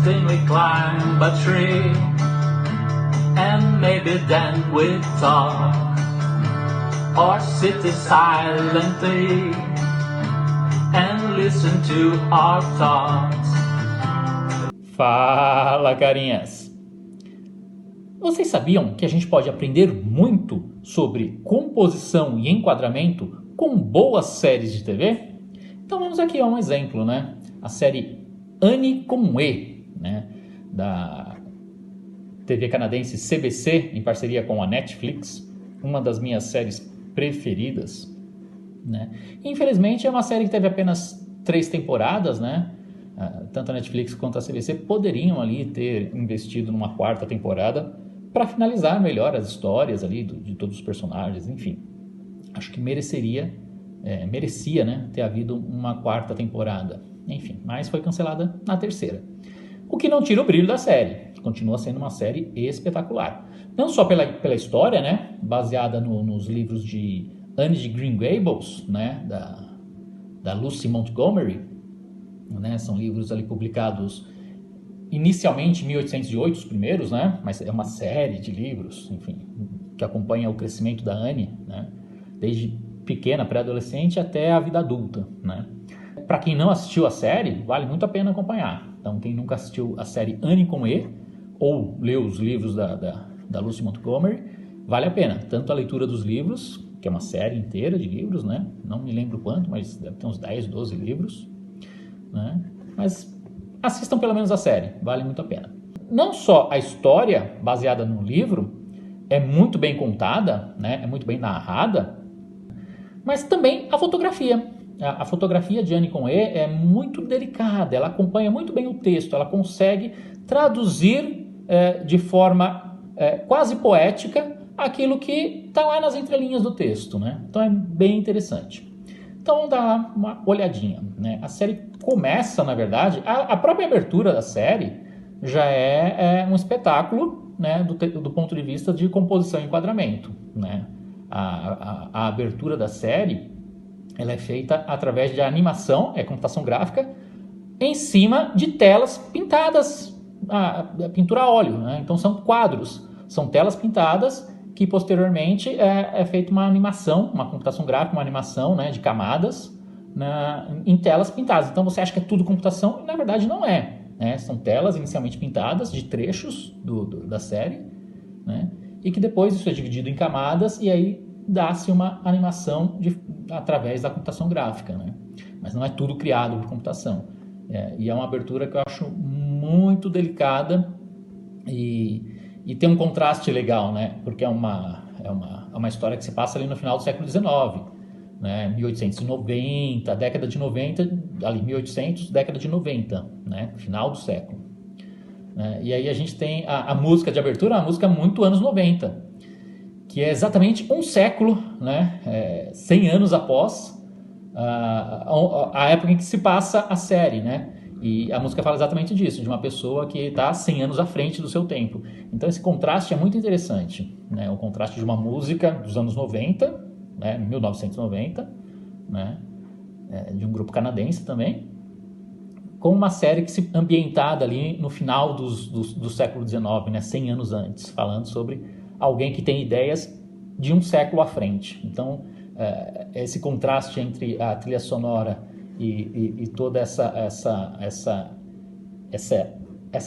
then we climb a tree, and maybe then we talk, or sit silently and listen to our thoughts. Fala, carinhas! Vocês sabiam que a gente pode aprender muito sobre composição e enquadramento com boas séries de TV? Então vamos aqui a um exemplo, né? A série Annie com E, né? Da TV canadense CBC, em parceria com a Netflix, uma das minhas séries preferidas, né? Infelizmente é uma série que teve apenas 3 temporadas, né? Tanto a Netflix quanto a CBC poderiam ali ter investido numa 4ª temporada para finalizar melhor as histórias ali de todos os personagens, enfim. Acho que merecia, né, ter havido uma 4ª temporada. Enfim, mas foi cancelada na 3ª. O que não tira o brilho da série. Continua sendo uma série espetacular. Não só pela história, né, baseada nos livros de Anne de Green Gables, né, da Lucy Montgomery, né, são livros ali publicados inicialmente em 1808, os primeiros, né, mas é uma série de livros, enfim, que acompanha o crescimento da Anne, né, desde pequena, pré-adolescente até a vida adulta, né. Para quem não assistiu a série, vale muito a pena acompanhar. Então, quem nunca assistiu a série Annie com E, ou leu os livros da Lucy Montgomery, vale a pena. Tanto a leitura dos livros, que é uma série inteira de livros, né? Não me lembro quanto, mas deve ter uns 10, 12 livros, né? Mas assistam pelo menos a série, vale muito a pena. Não só a história baseada no livro é muito bem contada, né? É muito bem narrada, mas também a fotografia. A fotografia de Annie com E é muito delicada, ela acompanha muito bem o texto, ela consegue traduzir de forma quase poética aquilo que está lá nas entrelinhas do texto, né? Então é bem interessante. Então vamos dar uma olhadinha, né? A série começa, na verdade, a própria abertura da série já é um espetáculo, né, do ponto de vista de composição e enquadramento, né? A abertura da série ela é feita através de animação, computação gráfica, em cima de telas pintadas, pintura a óleo, né? Então são quadros, são telas pintadas que posteriormente é feita uma animação, uma computação gráfica, uma animação, né, de camadas em telas pintadas. Então você acha que é tudo computação e na verdade não é, né? São telas inicialmente pintadas de trechos da série, né? E que depois isso é dividido em camadas e aí dá-se uma animação através da computação gráfica, né? Mas não é tudo criado por computação. E é uma abertura que eu acho muito delicada e tem um contraste legal, né? Porque é uma história que se passa ali no final do século XIX, né? 1890, década de 90, ali 1800, década de 90, né? Final do século. E aí a gente tem a música de abertura, uma música muito anos 90, que é exatamente um século, né, 100 anos após a época em que se passa a série, né? E a música fala exatamente disso, de uma pessoa que está 100 anos à frente do seu tempo. Então esse contraste é muito interessante, né? O contraste de uma música dos anos 90, né, 1990, né, de um grupo canadense também, com uma série que se ambientada ali no final do século XIX, né, 100 anos antes, falando sobre alguém que tem ideias de um século à frente. Então, esse contraste entre a trilha sonora e toda essa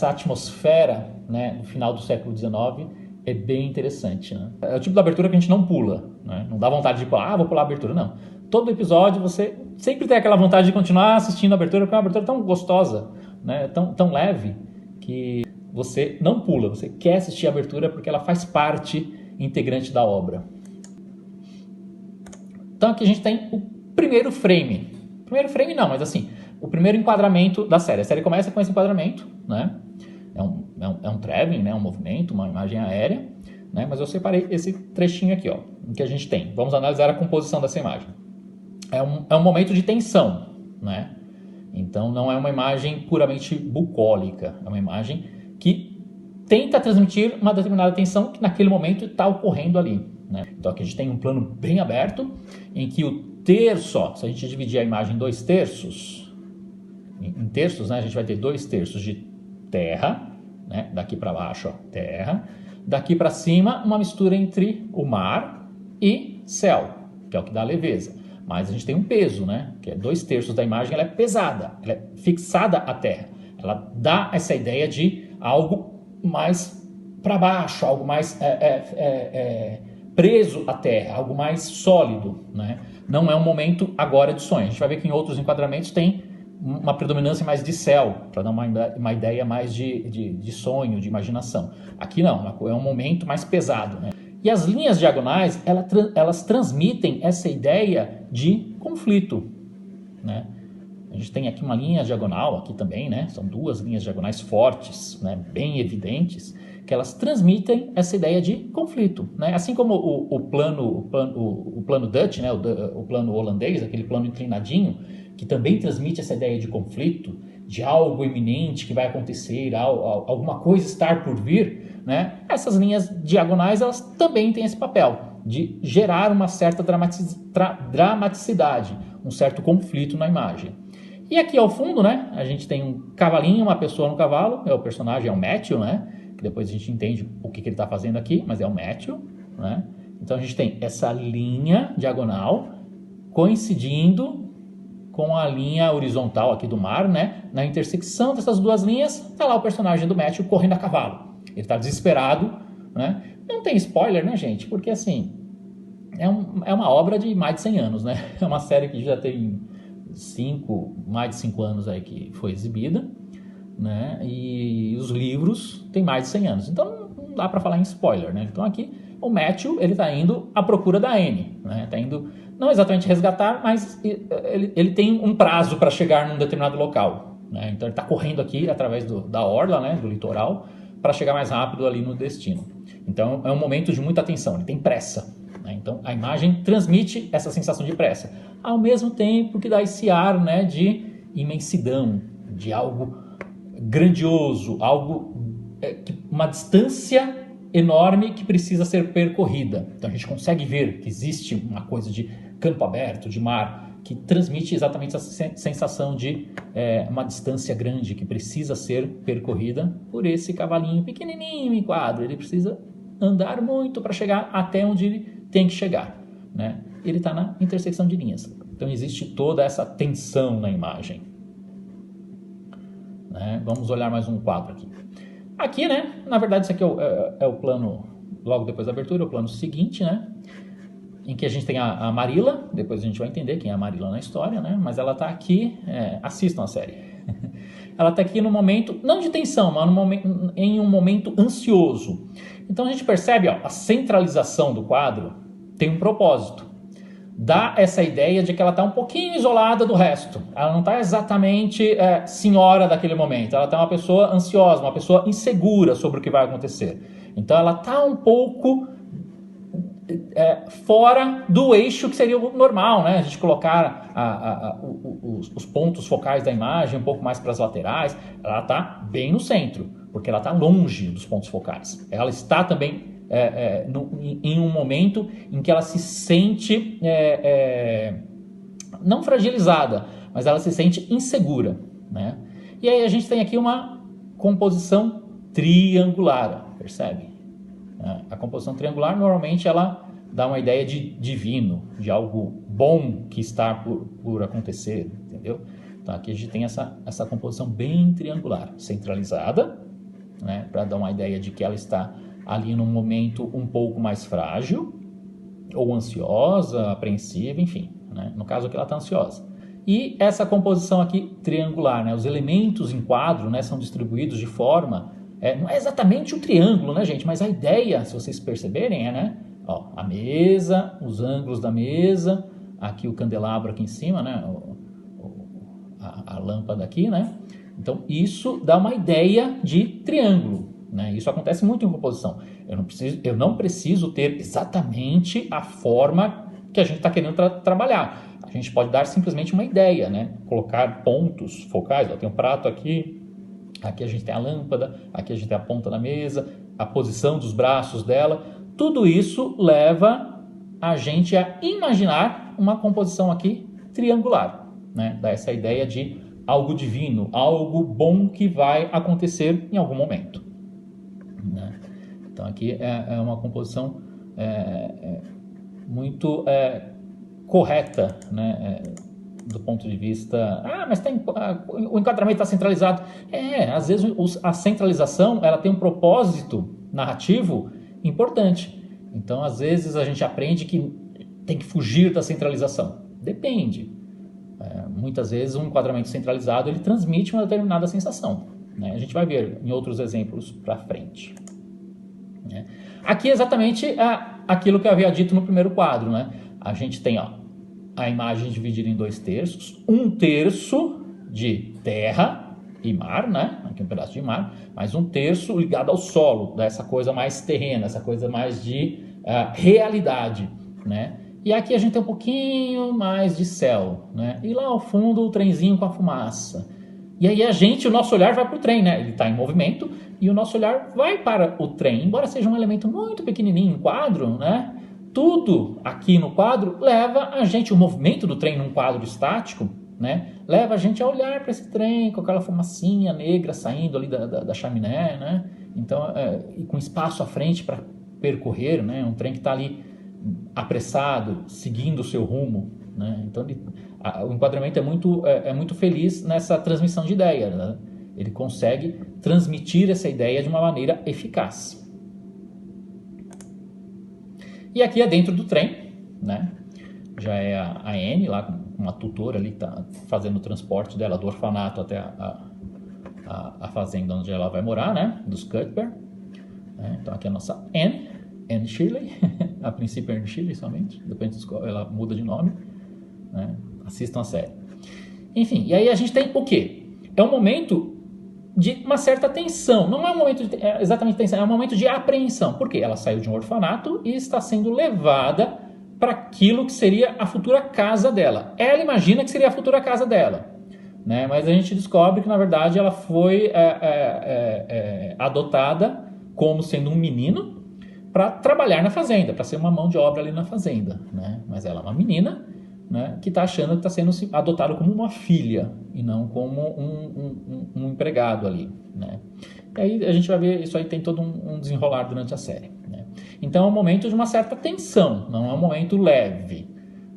atmosfera, né, no final do século XIX é bem interessante, né? É o tipo de abertura que a gente não pula, né? Não dá vontade de pular, vou pular a abertura, não. Todo episódio você sempre tem aquela vontade de continuar assistindo a abertura, porque é uma abertura tão gostosa, né? Tão leve, que você não pula, você quer assistir a abertura porque ela faz parte integrante da obra. Então aqui a gente tem o primeiro frame. Primeiro frame não, mas assim, o primeiro enquadramento da série. A série começa com esse enquadramento, né? É um traveling, né? Um movimento, uma imagem aérea, né? Mas eu separei esse trechinho aqui, ó, que a gente tem. Vamos analisar a composição dessa imagem. É um momento de tensão, né? Então não é uma imagem puramente bucólica, é uma imagem que tenta transmitir uma determinada tensão que naquele momento está ocorrendo ali, né? Então aqui a gente tem um plano bem aberto, em que o terço, ó, se a gente dividir a imagem em 2 terços, em terços, né, a gente vai ter 2 terços de terra, né? Daqui para baixo, ó, terra. Daqui para cima, uma mistura entre o mar e céu, que é o que dá leveza. Mas a gente tem um peso, né? Que é 2/3 da imagem, ela é pesada, ela é fixada à terra. Ela dá essa ideia de algo mais para baixo, algo mais preso à terra, algo mais sólido, né? Não é um momento agora de sonho. A gente vai ver que em outros enquadramentos tem uma predominância mais de céu, para dar uma ideia mais de sonho, de imaginação. Aqui não, é um momento mais pesado, né? E as linhas diagonais, elas transmitem essa ideia de conflito, né? A gente tem aqui uma linha diagonal, aqui também, né? São duas linhas diagonais fortes, né? Bem evidentes, que elas transmitem essa ideia de conflito, né? Assim como o plano Dutch, né? O plano holandês, aquele plano inclinadinho, que também transmite essa ideia de conflito, de algo iminente que vai acontecer, alguma coisa estar por vir, né? Essas linhas diagonais, elas também têm esse papel de gerar uma certa dramaticidade, um certo conflito na imagem. E aqui ao fundo, né, a gente tem um cavalinho, uma pessoa no cavalo, o personagem é o Matthew, né, que depois a gente entende o que ele está fazendo aqui, mas é o Matthew, né. Então a gente tem essa linha diagonal coincidindo com a linha horizontal aqui do mar, né, na intersecção dessas duas linhas, está lá o personagem do Matthew correndo a cavalo. Ele está desesperado, né. Não tem spoiler, né, gente, porque assim, é uma obra de mais de 100 anos, né, é uma série que já tem mais de 5 anos aí que foi exibida, né? E os livros têm mais de 100 anos, então não dá para falar em spoiler, né? Então aqui o Matthew, ele está indo à procura da Anne, né? Está indo não exatamente resgatar, mas ele tem um prazo para chegar num determinado local, né? Então ele está correndo aqui através da orla, né? Do litoral, para chegar mais rápido ali no destino. Então é um momento de muita atenção, ele tem pressa. Então a imagem transmite essa sensação de pressa, ao mesmo tempo que dá esse ar, né, de imensidão, de algo grandioso, uma distância enorme que precisa ser percorrida. Então a gente consegue ver que existe uma coisa de campo aberto, de mar, que transmite exatamente essa sensação de uma distância grande que precisa ser percorrida por esse cavalinho pequenininho em quadro. Ele precisa andar muito para chegar até onde ele tem que chegar, né? Ele está na intersecção de linhas. Então existe toda essa tensão na imagem, né? Vamos olhar mais um quadro aqui. Aqui, né? Na verdade, isso aqui é o plano, logo depois da abertura, o plano seguinte, né? Em que a gente tem a Marilla, depois a gente vai entender quem é a Marilla na história, né? Mas ela está aqui, assistam a série. Ela está aqui no momento, não de tensão, mas em um momento ansioso. Então a gente percebe, ó, a centralização do quadro tem um propósito. Dá essa ideia de que ela está um pouquinho isolada do resto. Ela não está exatamente senhora daquele momento. Ela está uma pessoa ansiosa, uma pessoa insegura sobre o que vai acontecer. Então ela está um pouco fora do eixo que seria o normal, né? A gente colocar os pontos focais da imagem um pouco mais para as laterais. Ela está bem no centro, porque ela está longe dos pontos focais. Ela está também em um momento em que ela se sente não fragilizada, mas ela se sente insegura, né? E aí a gente tem aqui uma composição triangular, percebe? A composição triangular normalmente ela dá uma ideia de divino, de algo bom que está por acontecer, entendeu? Então aqui a gente tem essa composição bem triangular, centralizada, né, para dar uma ideia de que ela está ali num momento um pouco mais frágil, ou ansiosa, apreensiva, enfim, né? No caso aqui ela está ansiosa. E essa composição aqui triangular, né, os elementos em quadro, né, são distribuídos de forma, não é exatamente um triângulo, né, gente, mas a ideia, se vocês perceberem, né, ó, a mesa, os ângulos da mesa, aqui o candelabro aqui em cima, né, a lâmpada aqui, né. Então, isso dá uma ideia de triângulo, né? Isso acontece muito em composição. Eu não preciso ter exatamente a forma que a gente está querendo trabalhar. A gente pode dar simplesmente uma ideia, né? Colocar pontos focais. Ó, tem um prato aqui, aqui a gente tem a lâmpada, aqui a gente tem a ponta da mesa, a posição dos braços dela. Tudo isso leva a gente a imaginar uma composição aqui triangular, né? Dá essa ideia de algo divino, algo bom que vai acontecer em algum momento, né? Então aqui é uma composição muito correta, né? Do ponto de vista, mas o enquadramento está centralizado. Às vezes a centralização ela tem um propósito narrativo importante. Então, às vezes a gente aprende que tem que fugir da centralização. Depende. Muitas vezes um enquadramento centralizado ele transmite uma determinada sensação, né? A gente vai ver em outros exemplos para frente, né? Aqui é exatamente aquilo que eu havia dito no primeiro quadro, né? A gente tem a imagem dividida em 2/3, 1/3 de terra e mar, né? Aqui um pedaço de mar, mas 1/3 ligado ao solo, dessa coisa mais terrena, essa coisa mais de realidade, né? E aqui a gente tem um pouquinho mais de céu, né? E lá ao fundo o trenzinho com a fumaça. E aí o nosso olhar vai para o trem, né? Ele está em movimento e o nosso olhar vai para o trem, embora seja um elemento muito pequenininho em quadro, né? Tudo aqui no quadro leva a gente, o movimento do trem num quadro estático, né? Leva a gente a olhar para esse trem com aquela fumacinha negra saindo ali da chaminé, né? Então, e com espaço à frente para percorrer, né? Um trem que está ali apressado, seguindo o seu rumo, né? Então o enquadramento é muito feliz nessa transmissão de ideia, né? Ele consegue transmitir essa ideia de uma maneira eficaz. E aqui é dentro do trem, né? Já é a Anne lá com uma tutora ali que está fazendo o transporte dela do orfanato até a fazenda onde ela vai morar, né? Dos Cuthbert. Então aqui é a nossa Anne Shirley. A princípio é Anne Shirley somente, depois ela muda de nome, né? Assistam a série. Enfim, e aí a gente tem o quê? É um momento de uma certa tensão. Não é um momento exatamente de tensão, é um momento de apreensão. Por quê? Ela saiu de um orfanato e está sendo levada para aquilo que seria a futura casa dela. Ela imagina que seria a futura casa dela, né? Mas a gente descobre que, na verdade, ela foi adotada como sendo um menino para trabalhar na fazenda, para ser uma mão de obra ali na fazenda, né? Mas ela é uma menina, né, que está achando que está sendo adotada como uma filha e não como um empregado ali, né? E aí a gente vai ver, isso aí tem todo um desenrolar durante a série, né? Então é um momento de uma certa tensão, não é um momento leve,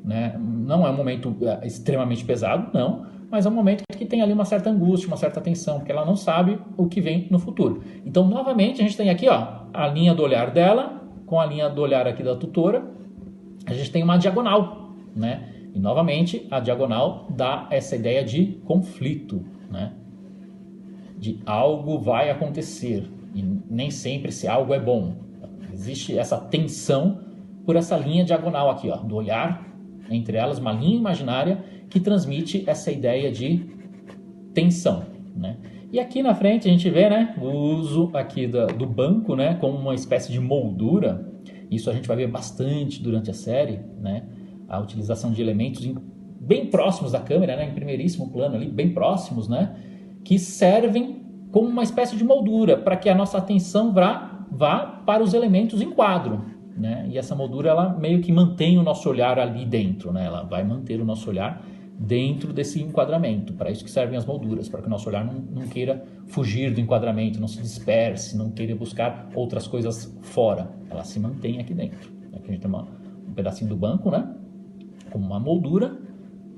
né? Não é um momento extremamente pesado, não, mas é um momento que tem ali uma certa angústia, uma certa tensão, porque ela não sabe o que vem no futuro. Então, novamente, a gente tem aqui a linha do olhar dela com a linha do olhar aqui da tutora, a gente tem uma diagonal, né? E, novamente, a diagonal dá essa ideia de conflito, né? De algo vai acontecer. E nem sempre esse algo é bom. Existe essa tensão por essa linha diagonal aqui, do olhar, entre elas, uma linha imaginária que transmite essa ideia de tensão, né? E aqui na frente a gente vê, né, o uso aqui do banco, né, como uma espécie de moldura. Isso a gente vai ver bastante durante a série, né? A utilização de elementos bem próximos da câmera, né, em primeiríssimo plano ali, bem próximos, né, que servem como uma espécie de moldura para que a nossa atenção vá para os elementos em quadro, né? E essa moldura ela meio que mantém o nosso olhar ali dentro, né? Ela vai manter o nosso olhar dentro desse enquadramento. Para isso que servem as molduras, para que o nosso olhar não queira fugir do enquadramento, não se disperse, não queira buscar outras coisas fora. Ela se mantém aqui dentro. Aqui a gente tem um pedacinho do banco, né, como uma moldura,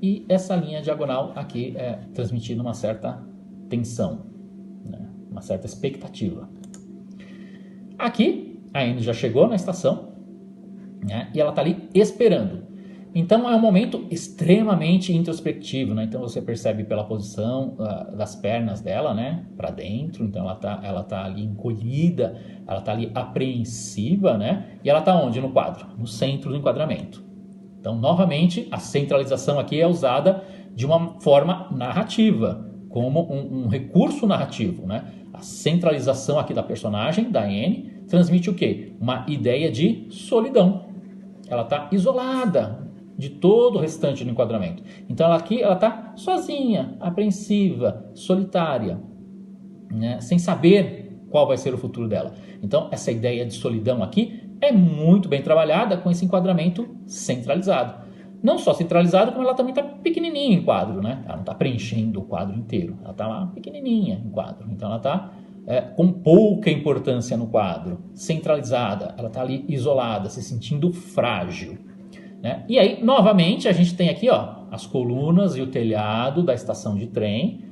e essa linha diagonal aqui transmitindo uma certa tensão, né, uma certa expectativa. Aqui a Anne já chegou na estação, né, e ela está ali esperando. Então é um momento extremamente introspectivo, né? Então você percebe pela posição das pernas dela, né, para dentro. Então ela tá ali encolhida, ela tá ali apreensiva, né? E ela tá onde no quadro? No centro do enquadramento. Então, novamente, a centralização aqui é usada de uma forma narrativa, como um recurso narrativo, né? A centralização aqui da personagem, da Anne, transmite o quê? Uma ideia de solidão. Ela está isolada de todo o restante do enquadramento. Então aqui ela está sozinha, apreensiva, solitária, né? Sem saber qual vai ser o futuro dela. Então essa ideia de solidão aqui é muito bem trabalhada com esse enquadramento centralizado. não só centralizada, como ela também está pequenininha em quadro, né? Ela não está preenchendo o quadro inteiro, ela está lá pequenininha em quadro. Então ela está com pouca importância no quadro, centralizada, ela está ali isolada, se sentindo frágil, né? E aí, novamente, a gente tem aqui, ó, as colunas e o telhado da estação de trem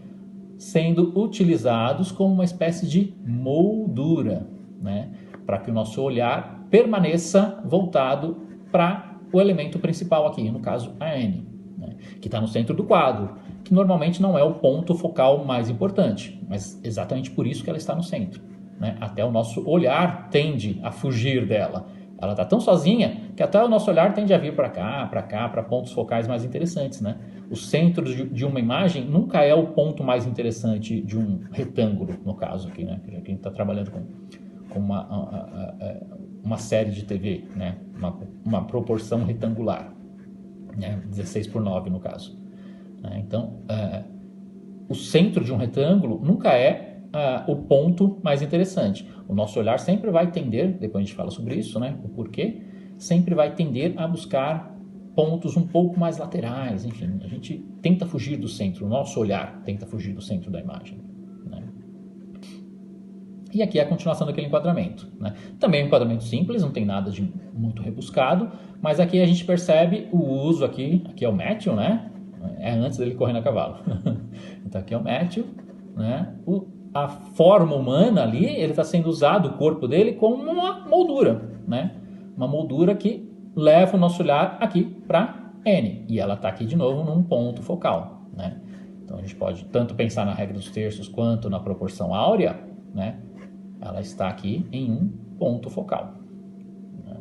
sendo utilizados como uma espécie de moldura, né? Para que o nosso olhar permaneça voltado para o elemento principal aqui, no caso a N, né? Que está no centro do quadro, que normalmente não é o ponto focal mais importante, mas exatamente por isso que ela está no centro, né? Até o nosso olhar tende a fugir dela. Ela está tão sozinha que até o nosso olhar tende a vir para cá, para pontos focais mais interessantes, né? O centro de uma imagem nunca é o ponto mais interessante de um retângulo, no caso aqui, né? A gente está trabalhando com uma série de TV, né? Uma proporção retangular, né? 16:9 no caso. Então, o centro de um retângulo nunca é o ponto mais interessante. O nosso olhar sempre vai tender, depois a gente fala sobre isso, né? O porquê, sempre vai tender a buscar pontos um pouco mais laterais, enfim, a gente tenta fugir do centro, o nosso olhar tenta fugir do centro da imagem, né? E aqui é a continuação daquele enquadramento, né? Também um enquadramento simples, não tem nada de muito rebuscado, mas aqui a gente percebe o uso aqui é o Matthew, né? É antes dele correndo a cavalo. Então aqui é o Matthew, né? A forma humana ali, ele está sendo usado, o corpo dele, como uma moldura, né? Uma moldura que leva o nosso olhar aqui para N. E ela está aqui de novo num ponto focal, né? Então a gente pode tanto pensar na regra dos terços quanto na proporção áurea, né? Ela está aqui em um ponto focal, né?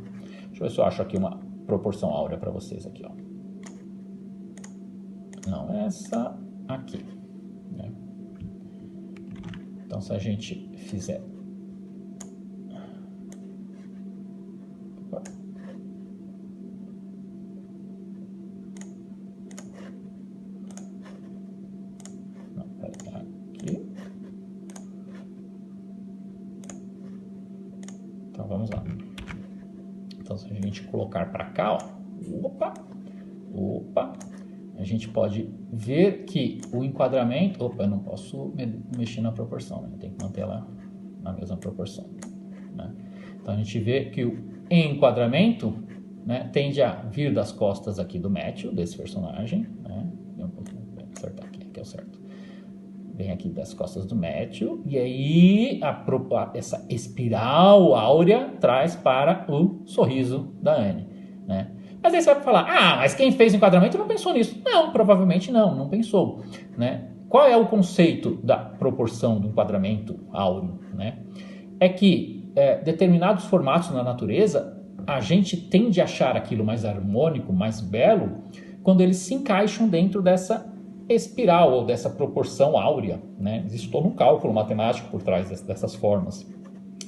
Deixa eu ver se eu acho aqui uma proporção áurea para vocês aqui, ó. Não, essa aqui, né? Então, se a gente fizer... Não, peraí, aqui. Então, vamos lá. Então, se a gente colocar para cá, ó, opa, a gente pode ver que o enquadramento... Opa, eu não posso mexer na proporção, né? Tem que manter ela na mesma proporção, né? Então a gente vê que o enquadramento, né, tende a vir das costas aqui do Matthew, desse personagem, né? Um pouquinho, vou acertar aqui é o certo. Vem aqui das costas do Matthew, e aí essa espiral áurea traz para o sorriso da Anne, né? Mas aí você vai falar, mas quem fez o enquadramento não pensou nisso. Não, provavelmente não pensou, né? Qual é o conceito da proporção do enquadramento áureo, né? É que determinados formatos na natureza, a gente tende a achar aquilo mais harmônico, mais belo, quando eles se encaixam dentro dessa espiral ou dessa proporção áurea, né? Existe todo um cálculo matemático por trás dessas formas,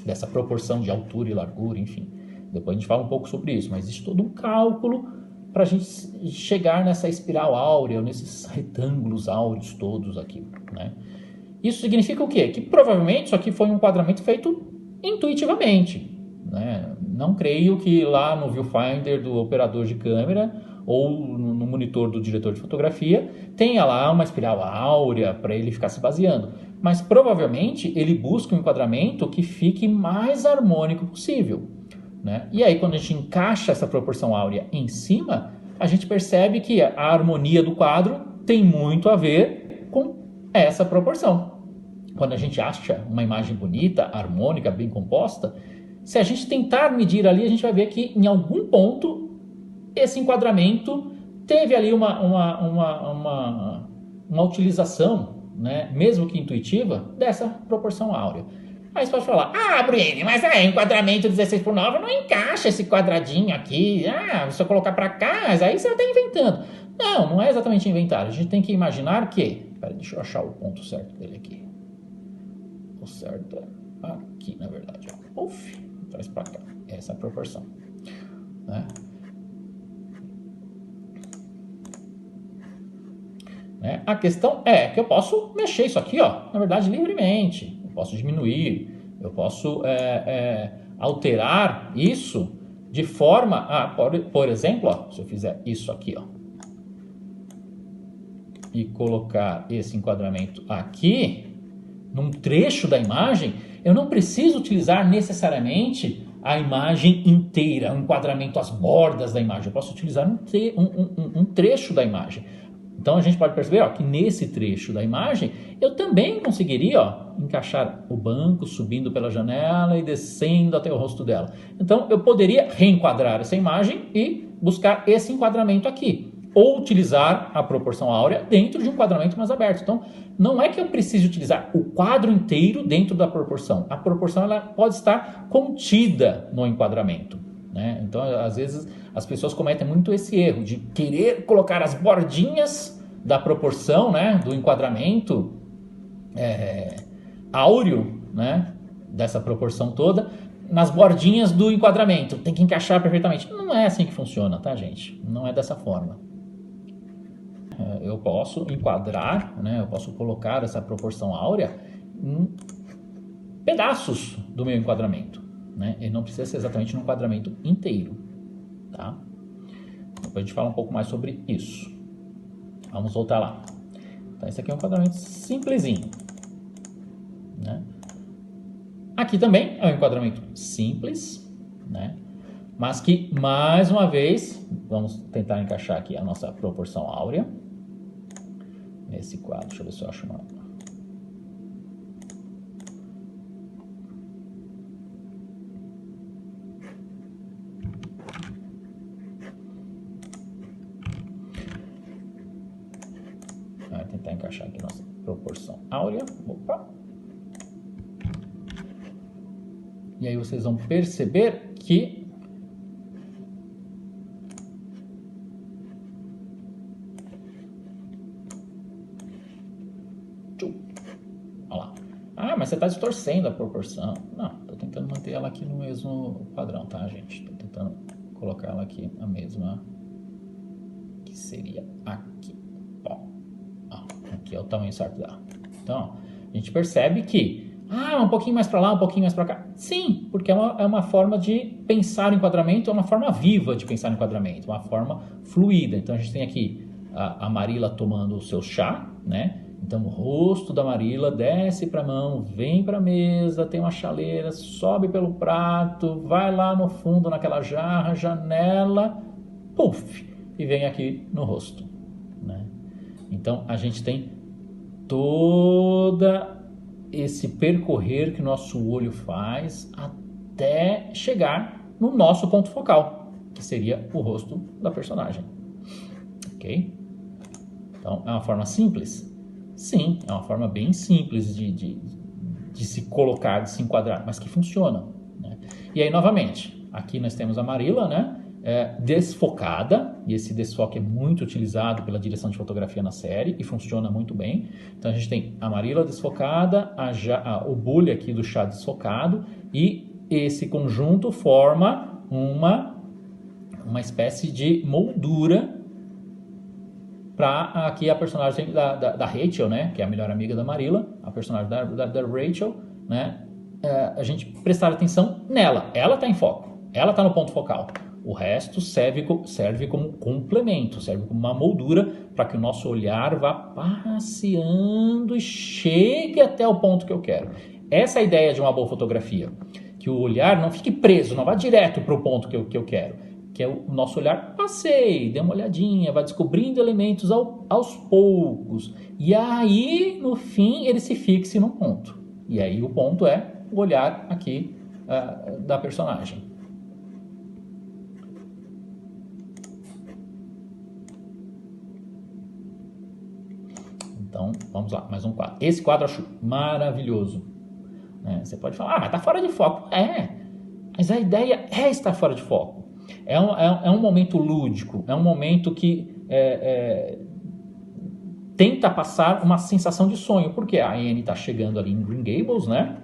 dessa proporção de altura e largura, enfim. Depois a gente fala um pouco sobre isso, mas existe todo um cálculo para a gente chegar nessa espiral áurea, nesses retângulos áureos todos aqui, né? Isso significa o quê? Que provavelmente isso aqui foi um enquadramento feito intuitivamente, né? Não creio que lá no viewfinder do operador de câmera ou no monitor do diretor de fotografia tenha lá uma espiral áurea para ele ficar se baseando. Mas provavelmente ele busca um enquadramento que fique mais harmônico possível, né? E aí quando a gente encaixa essa proporção áurea em cima, a gente percebe que a harmonia do quadro tem muito a ver com essa proporção. Quando a gente acha uma imagem bonita, harmônica, bem composta, se a gente tentar medir ali, a gente vai ver que em algum ponto esse enquadramento teve ali uma utilização, né, mesmo que intuitiva, dessa proporção áurea. Aí você pode falar, Bruni, mas enquadramento 16:9 não encaixa esse quadradinho aqui, se eu colocar para cá, mas aí você está inventando. Não é exatamente inventar, a gente tem que imaginar que... Peraí, deixa eu achar o ponto certo dele aqui. O certo é aqui, na verdade. Traz para cá, essa é a proporção, né? A questão é que eu posso mexer isso aqui, ó, na verdade, livremente. Eu posso diminuir, eu posso alterar isso de forma a, por exemplo, ó, se eu fizer isso aqui, ó, e colocar esse enquadramento aqui, num trecho da imagem, eu não preciso utilizar necessariamente a imagem inteira, o enquadramento, as bordas da imagem. Eu posso utilizar um trecho da imagem. Então a gente pode perceber, ó, que nesse trecho da imagem eu também conseguiria, ó, encaixar o banco subindo pela janela e descendo até o rosto dela. Então eu poderia reenquadrar essa imagem e buscar esse enquadramento aqui. Ou utilizar a proporção áurea dentro de um enquadramento mais aberto. Então não é que eu precise utilizar o quadro inteiro dentro da proporção. A proporção ela pode estar contida no enquadramento, né? Então às vezes as pessoas cometem muito esse erro de querer colocar as bordinhas da proporção, né, do enquadramento áureo, né, dessa proporção toda, nas bordinhas do enquadramento. Tem que encaixar perfeitamente. Não é assim que funciona, tá, gente? Não é dessa forma. Eu posso enquadrar, né, eu posso colocar essa proporção áurea em pedaços do meu enquadramento, né? Ele não precisa ser exatamente no enquadramento inteiro, tá? Depois a gente fala um pouco mais sobre isso. Vamos voltar lá. Então, esse aqui é um enquadramento simplesinho, né? Aqui também é um enquadramento simples, né? Mas que, mais uma vez, vamos tentar encaixar aqui a nossa proporção áurea nesse quadro. Deixa eu ver se eu acho uma... Vai tentar encaixar aqui a nossa proporção áurea. Opa! E aí vocês vão perceber que olha lá. Ah, mas você está distorcendo a proporção. Não, estou tentando manter ela aqui no mesmo padrão, tá, gente? Estou tentando colocar ela aqui na mesma, que seria aqui. Ó, aqui é o tamanho certo dela. Então, a gente percebe que um pouquinho mais para lá, um pouquinho mais para cá. Sim, porque é uma forma de pensar o enquadramento, é uma forma viva de pensar o enquadramento, uma forma fluida. Então a gente tem aqui a Marila tomando o seu chá, né? Então o rosto da Marila desce para a mão, vem para a mesa, tem uma chaleira, sobe pelo prato, vai lá no fundo naquela jarra, janela, puff, e vem aqui no rosto, né? Então a gente tem toda esse percorrer que o nosso olho faz até chegar no nosso ponto focal, que seria o rosto da personagem. Ok? Então, é uma forma simples? Sim, é uma forma bem simples de se colocar, de se enquadrar, mas que funciona, né? E aí, novamente, aqui nós temos a Marila, né? Desfocada, e esse desfoque é muito utilizado pela direção de fotografia na série e funciona muito bem. Então a gente tem a Marila desfocada, o bule aqui do chá desfocado, e esse conjunto forma uma espécie de moldura para aqui a personagem da Rachel, né, que é a melhor amiga da Marila, a personagem da Rachel, né, a gente prestar atenção nela. Ela está em foco, ela está no ponto focal. O resto serve como complemento, serve como uma moldura para que o nosso olhar vá passeando e chegue até o ponto que eu quero. Essa é a ideia de uma boa fotografia, que o olhar não fique preso, não vá direto para o ponto que eu quero, que é o nosso olhar passeie, dê uma olhadinha, vá descobrindo elementos aos poucos, e aí no fim ele se fixe num ponto. E aí o ponto é o olhar aqui da personagem. Então, vamos lá, mais um quadro. Esse quadro eu acho maravilhoso, né? Você pode falar, mas tá fora de foco. Mas a ideia é estar fora de foco. É um momento lúdico, é um momento que tenta passar uma sensação de sonho, porque a Anne está chegando ali em Green Gables, né?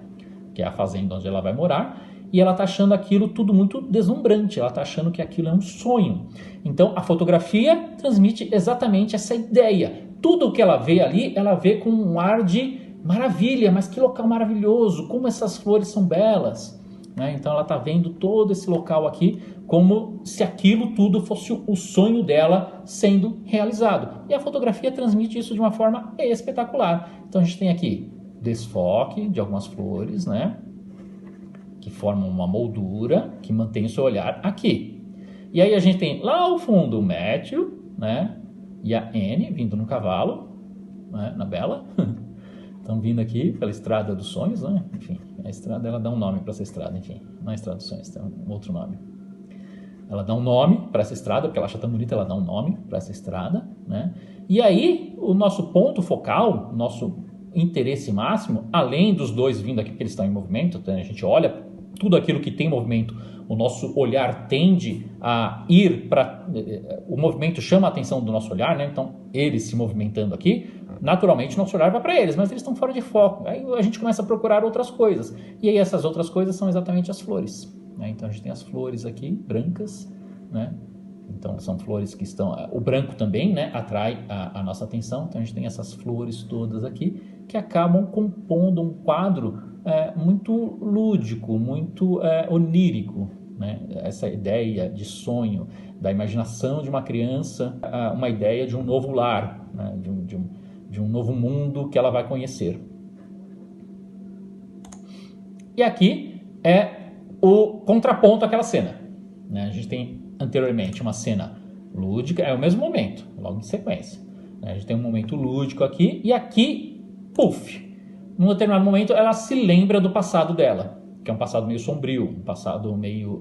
Que é a fazenda onde ela vai morar, e ela está achando aquilo tudo muito deslumbrante, ela está achando que aquilo é um sonho. Então, a fotografia transmite exatamente essa ideia. Tudo o que ela vê ali, ela vê com um ar de maravilha, mas que local maravilhoso, como essas flores são belas. né? Então ela está vendo todo esse local aqui como se aquilo tudo fosse o sonho dela sendo realizado. E a fotografia transmite isso de uma forma espetacular. Então a gente tem aqui desfoque de algumas flores, né? Que formam uma moldura que mantém o seu olhar aqui. E aí a gente tem lá ao fundo o Matthew, né? E a Anne vindo no cavalo, né? Na Bela. Estão vindo aqui pela Estrada dos Sonhos, né? Enfim, a estrada, ela dá um nome para essa estrada, enfim. Não é Estrada dos Sonhos, tem um outro nome. Ela dá um nome para essa estrada, porque ela acha tão bonita, ela dá um nome para essa estrada, né? E aí, o nosso ponto focal, nosso interesse máximo, além dos dois vindo aqui, porque eles estão em movimento, então a gente olha tudo aquilo que tem movimento, o nosso olhar tende a ir para... O movimento chama a atenção do nosso olhar, né? Então, eles se movimentando aqui, naturalmente nosso olhar vai para eles, mas eles estão fora de foco. Aí a gente começa a procurar outras coisas. E aí essas outras coisas são exatamente as flores, né? Então a gente tem as flores aqui, brancas, né? Então são flores que estão... O branco também, né, atrai a nossa atenção. Então a gente tem essas flores todas aqui que acabam compondo um quadro muito lúdico, muito onírico, né? Essa ideia de sonho, da imaginação de uma criança, uma ideia de um novo lar, né? de um novo mundo que ela vai conhecer. E aqui é o contraponto àquela cena, né? A gente tem anteriormente uma cena lúdica, é o mesmo momento, logo em sequência, né? A gente tem um momento lúdico aqui, e aqui, puf, num determinado momento ela se lembra do passado dela, que é um passado meio sombrio, um passado meio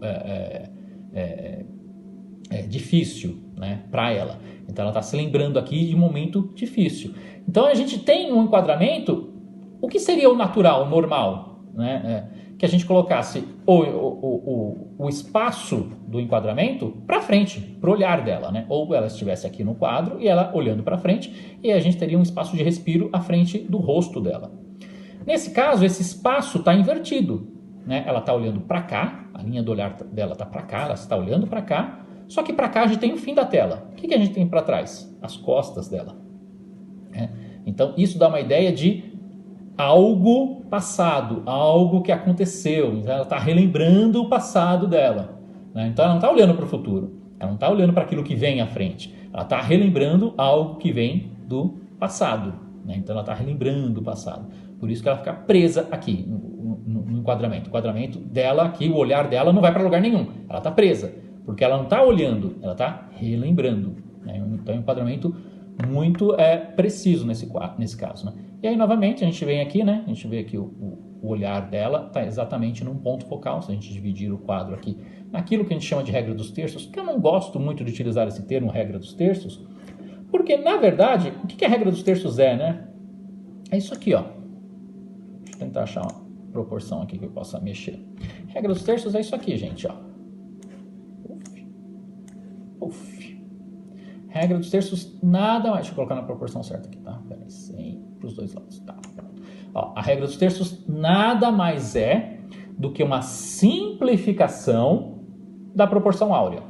difícil, né, para ela. Então ela está se lembrando aqui de um momento difícil. Então a gente tem um enquadramento, o que seria o natural, o normal, né? Que a gente colocasse o espaço do enquadramento para frente, para o olhar dela, né? Ou ela estivesse aqui no quadro e ela olhando para frente, e a gente teria um espaço de respiro à frente do rosto dela. Nesse caso, esse espaço está invertido, né? Ela está olhando para cá, a linha do olhar dela está para cá, ela está olhando para cá, só que para cá a gente tem o fim da tela. O que a gente tem para trás? As costas dela. Então isso dá uma ideia de algo passado, algo que aconteceu. Então ela está relembrando o passado dela, né? Então ela não está olhando para o futuro, ela não está olhando para aquilo que vem à frente, ela está relembrando algo que vem do passado, né? Então ela está relembrando o passado. Por isso que ela fica presa aqui no enquadramento. O enquadramento dela aqui, o olhar dela não vai para lugar nenhum, ela está presa, porque ela não está olhando, ela está relembrando, né? Então é um enquadramento muito preciso nesse caso, né? E aí novamente a gente vem aqui, né? A gente vê aqui o olhar dela está exatamente num ponto focal. Se a gente dividir o quadro aqui naquilo que a gente chama de regra dos terços, que eu não gosto muito de utilizar esse termo, regra dos terços, porque na verdade, o que a regra dos terços né? É isso aqui, ó. Deixa eu tentar achar uma proporção aqui que eu possa mexer. Regra dos terços é isso aqui, gente, ó. Uf. Regra dos terços, nada mais. Deixa eu colocar na proporção certa aqui, tá? Peraí, 100 para os dois lados. Tá, pronto. Ó, a regra dos terços nada mais é do que uma simplificação da proporção áurea.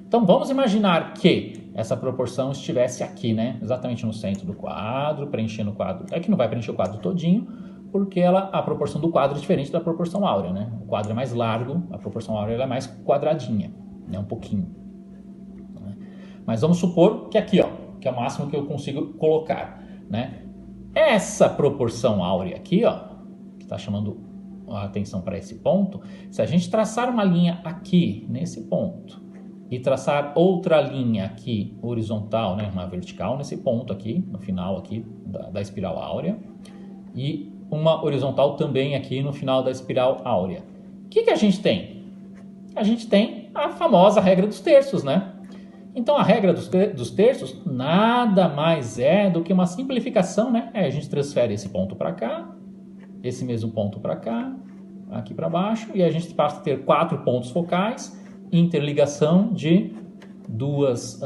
Então vamos imaginar que essa proporção estivesse aqui, né? Exatamente no centro do quadro, preenchendo o quadro. É que não vai preencher o quadro todinho, porque a proporção do quadro é diferente da proporção áurea, né? O quadro é mais largo, a proporção áurea é mais quadradinha, né? Um pouquinho. Mas vamos supor que aqui, ó, que é o máximo que eu consigo colocar, né? Essa proporção áurea aqui, ó, que está chamando a atenção para esse ponto, se a gente traçar uma linha aqui, nesse ponto, e traçar outra linha aqui, horizontal, né, uma vertical nesse ponto aqui, no final aqui da espiral áurea, e uma horizontal também aqui no final da espiral áurea. O que a gente tem? A gente tem a famosa regra dos terços, né? Então a regra dos terços nada mais é do que uma simplificação, né? A gente transfere esse ponto para cá, esse mesmo ponto para cá, aqui para baixo, e a gente passa a ter 4 pontos focais, interligação de duas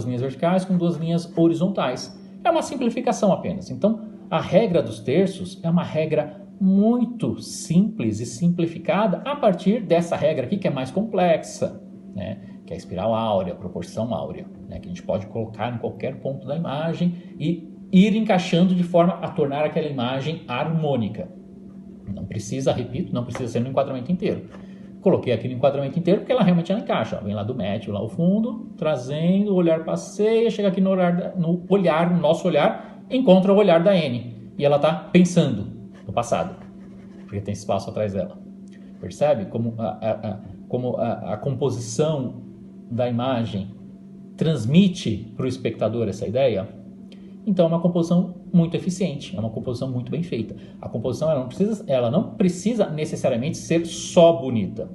linhas verticais com 2 linhas horizontais. É uma simplificação apenas. Então a regra dos terços é uma regra muito simples e simplificada a partir dessa regra aqui que é mais complexa, né? Que é a espiral áurea, a proporção áurea, né? Que a gente pode colocar em qualquer ponto da imagem e ir encaixando de forma a tornar aquela imagem harmônica. Não precisa, repito, não precisa ser no enquadramento inteiro. Coloquei aqui no enquadramento inteiro porque ela realmente ela encaixa. Vem lá do Matthew, lá ao fundo, trazendo, o olhar passeia, chega aqui no nosso olhar, encontra o olhar da Annie. E ela está pensando no passado, porque tem espaço atrás dela. Percebe como a composição da imagem transmite para o espectador essa ideia? Então é uma composição muito eficiente, é uma composição muito bem feita. A composição ela não precisa necessariamente ser só bonita,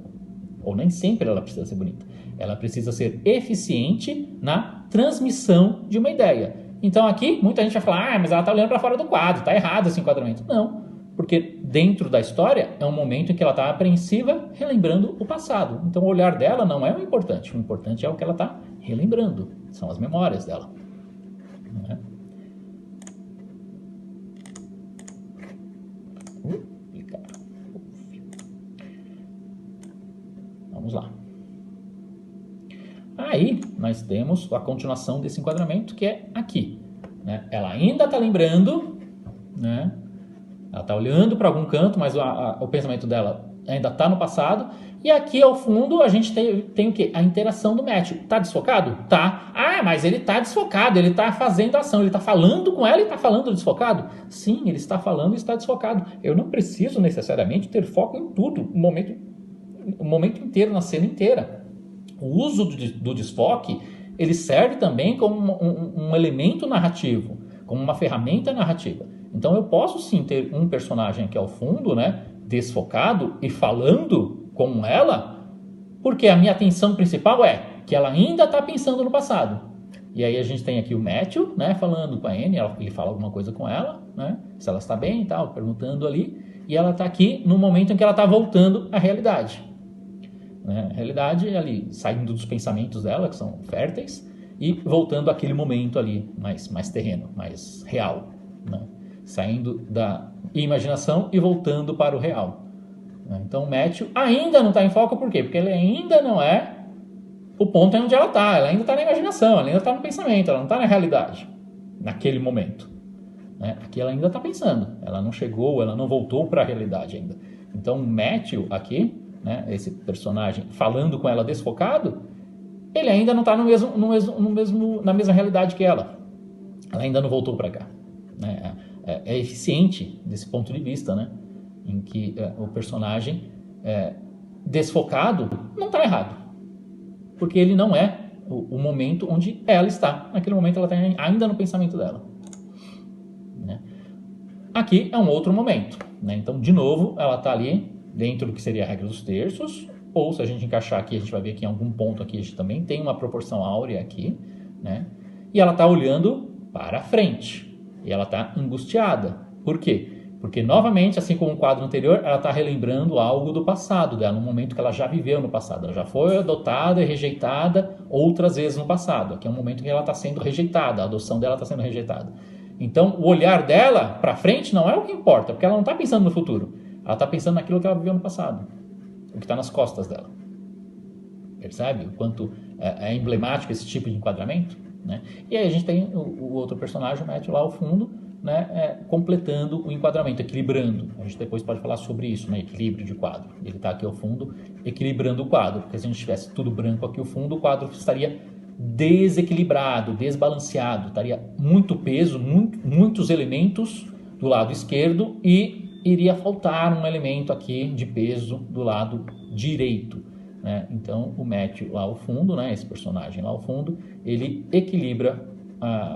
ou nem sempre ela precisa ser bonita. Ela precisa ser eficiente na transmissão de uma ideia. Então aqui muita gente vai falar, mas ela está olhando para fora do quadro, está errado esse enquadramento. Não, porque dentro da história é um momento em que ela está apreensiva, relembrando o passado. Então o olhar dela não é o importante é o que ela está relembrando, são as memórias dela. Não é? Vamos lá. Aí nós temos a continuação desse enquadramento que é aqui, né? Ela ainda está lembrando, né? Ela está olhando para algum canto, mas o pensamento dela ainda está no passado. E aqui ao fundo a gente tem o quê? A interação do Matthew. Está desfocado? Tá. Ah, mas ele está desfocado, ele está fazendo ação, ele está falando com ela e está falando desfocado? Sim, ele está falando e está desfocado. Eu não preciso necessariamente ter foco em tudo, o momento inteiro, na cena inteira. O uso do desfoque, ele serve também como um elemento narrativo, como uma ferramenta narrativa. Então eu posso sim ter um personagem aqui ao fundo, né, desfocado e falando com ela, porque a minha atenção principal é que ela ainda está pensando no passado. E aí a gente tem aqui o Matthew, né, falando com a Annie, ele fala alguma coisa com ela, né, se ela está bem e tal, perguntando ali, e ela está aqui no momento em que ela está voltando à realidade. Né, a realidade ali, saindo dos pensamentos dela, que são férteis, e voltando àquele momento ali, mais terreno, mais real, né, saindo da imaginação e voltando para o real. Então o Matthew ainda não está em foco, por quê? Porque ele ainda não é o ponto onde ela está, ela ainda está na imaginação, ela ainda está no pensamento, ela não está na realidade, naquele momento. Aqui ela ainda está pensando, ela não chegou, ela não voltou para a realidade ainda. Então o Matthew aqui, né, esse personagem falando com ela desfocado, ele ainda não está na mesma realidade que ela ainda não voltou para cá. Né? É eficiente desse ponto de vista, né? Em que o personagem desfocado não está errado, porque ele não é o momento onde ela está. Naquele momento ela está ainda no pensamento dela. Né? Aqui é um outro momento. Né? Então, de novo, ela está ali dentro do que seria a regra dos terços, ou se a gente encaixar aqui, a gente vai ver que em algum ponto aqui a gente também tem uma proporção áurea aqui, né? E ela está olhando para frente. E ela está angustiada. Por quê? Porque, novamente, assim como o quadro anterior, ela está relembrando algo do passado dela, no momento que ela já viveu no passado. Ela já foi adotada e rejeitada outras vezes no passado. Aqui é um momento em que ela está sendo rejeitada, a adoção dela está sendo rejeitada. Então, o olhar dela para frente não é o que importa, porque ela não está pensando no futuro. Ela está pensando naquilo que ela viveu no passado, o que está nas costas dela. Percebe o quanto é emblemático esse tipo de enquadramento? Né? E aí a gente tem o outro personagem, o Matthew, lá ao fundo, né, completando o enquadramento, equilibrando. A gente depois pode falar sobre isso, né, equilíbrio de quadro. Ele está aqui ao fundo, equilibrando o quadro, porque se a gente tivesse tudo branco aqui ao fundo, o quadro estaria desequilibrado, desbalanceado, estaria muito peso, muitos elementos do lado esquerdo e iria faltar um elemento aqui de peso do lado direito. Né? Então o Matthew lá ao fundo, né, esse personagem lá ao fundo, ele equilibra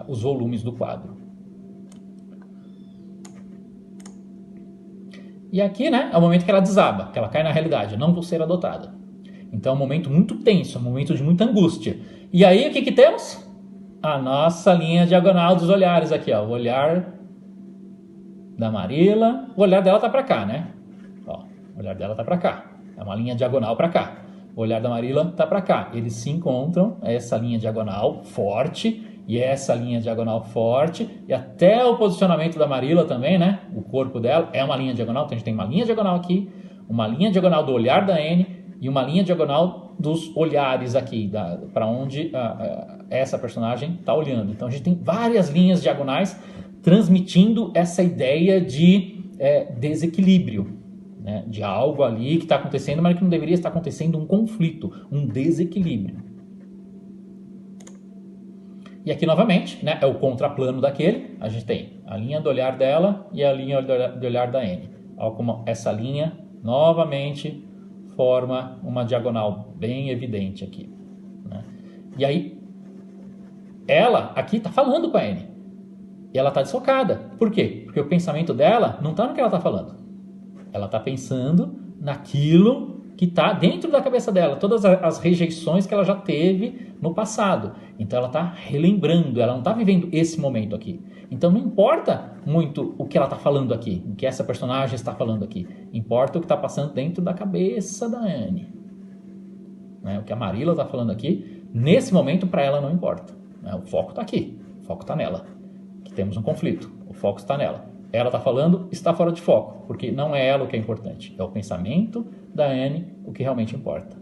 os volumes do quadro. E aqui, né, é o momento que ela desaba, que ela cai na realidade, eu não vou ser adotada. Então é um momento muito tenso, um momento de muita angústia. E aí o que temos? A nossa linha diagonal dos olhares aqui, ó, o olhar da Marilla, o olhar dela tá para cá, né? Ó, o olhar dela tá para cá, é uma linha diagonal para cá. O olhar da Marilla tá para cá. Eles se encontram, essa linha diagonal forte e essa linha diagonal forte, e até o posicionamento da Marilla também, né? O corpo dela é uma linha diagonal, então a gente tem uma linha diagonal aqui, uma linha diagonal do olhar da Annie e uma linha diagonal dos olhares aqui, para onde essa personagem está olhando. Então a gente tem várias linhas diagonais transmitindo essa ideia de desequilíbrio, né, de algo ali que está acontecendo, mas que não deveria estar acontecendo, um conflito, um desequilíbrio. E aqui novamente, né, é o contraplano daquele, a gente tem a linha do olhar dela e a linha do olhar da Anne. Olha como essa linha novamente forma uma diagonal bem evidente aqui, né? E aí, ela aqui está falando com a Anne. E ela está desfocada. Por quê? Porque o pensamento dela não está no que ela está falando. Ela está pensando naquilo que está dentro da cabeça dela. Todas as rejeições que ela já teve no passado. Então ela está relembrando. Ela não está vivendo esse momento aqui. Então não importa muito o que ela está falando aqui. O que essa personagem está falando aqui. Importa o que está passando dentro da cabeça da Anne. Né? O que a Marilla está falando aqui, nesse momento, para ela não importa. Né? O foco está aqui. O foco está nela. Que temos um conflito. O foco está nela. Ela está falando, está fora de foco, porque não é ela o que é importante. É o pensamento da Anne o que realmente importa.